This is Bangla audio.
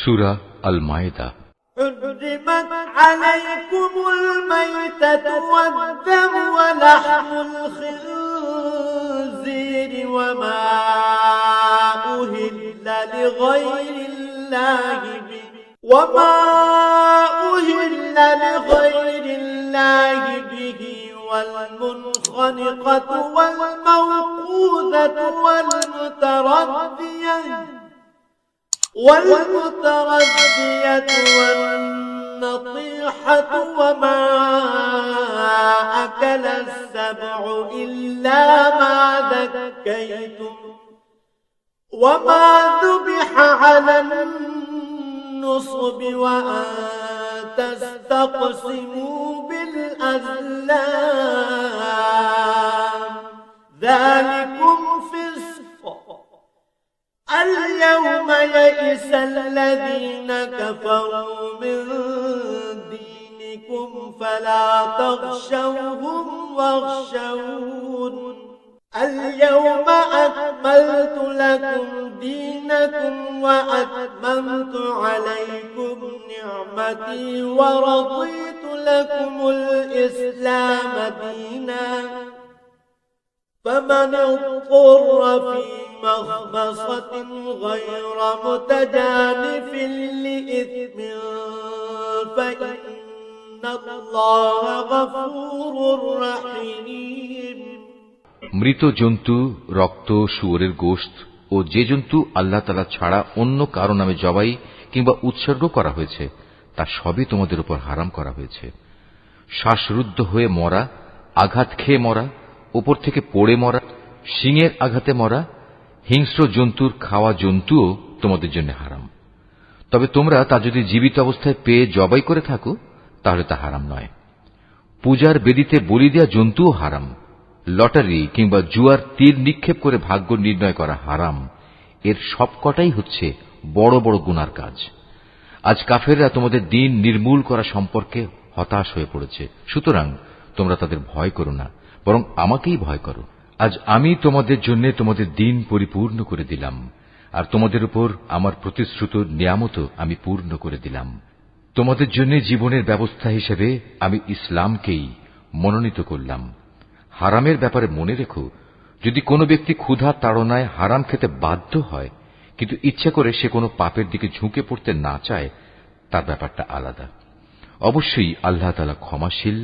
সূরা আল মায়েদা। حرمت عليكم الميتة والدم ولحم الخنزير وما أهل لغير الله به والمنخنقة والموقوذة والمتردية والنطيحة وما أكل السبع إلا ما ذكيتم وما ذبح على النصب وأن تستقسموا بالأزلام ذلكم فسق اليوم يئس الذين كفروا من دينكم فلا تخشوهم واخشون اليوم أكملت لكم دينكم وأتممت عليكم نعمتي ورضيت لكم الإسلام دينا فمن اضطر في مخمصة غير متجانف لإثم فإن الله غفور رحيم। মৃত জন্তু, রক্ত, শুয়োরের গোশত ও যে জন্তু আল্লাহ তাআলা ছাড়া অন্য কারো নামে জবাই কিংবা উৎসর্গ করা হয়েছে তা সবই তোমাদের উপর হারাম করা হয়েছে। শ্বাসরুদ্ধ হয়ে মরা, আঘাত খেয়ে মরা, উপর থেকে পড়ে মরা, শিঙের আঘাতে মরা, হিংস্র জন্তুর খাওয়া জন্তুও তোমাদের জন্য হারাম। তবে তোমরা তা যদি জীবিত অবস্থায় পেয়ে জবাই করে থাকো তাহলে তা হারাম নয়। পূজার বেদিতে বলি দেয়া জন্তুও হারাম। লটারি কিংবা জুয়ার তীর নিক্ষেপ করে ভাগ্য নির্ণয় করা হারাম। এর সবকটাই হচ্ছে বড় বড় গুনার কাজ। আজ কাফেররা তোমাদের দিন নির্মূল করা সম্পর্কে হতাশ হয়ে পড়েছে। সুতরাং তোমরা তাদের ভয় করো না, বরং আমাকেই ভয় করো। আজ আমি তোমাদের জন্য তোমাদের দিন পরিপূর্ণ করে দিলাম, আর তোমাদের উপর আমার প্রতিশ্রুত নিয়ামতও আমি পূর্ণ করে দিলাম। তোমাদের জন্য জীবনের ব্যবস্থা হিসেবে আমি ইসলামকেই মনোনীত করলাম। হারামের ব্যাপারে মনে রেখো, যদি কোনো ব্যক্তি ক্ষুধা তাড়নায় হারাম খেতে বাধ্য হয় কিন্তু ইচ্ছা করে সে কোনো পাপের দিকে ঝুঁকে পড়তে না চায়, তার ব্যাপারটা আলাদা। অবশ্যই আল্লাহ তাআলা ক্ষমাশীল,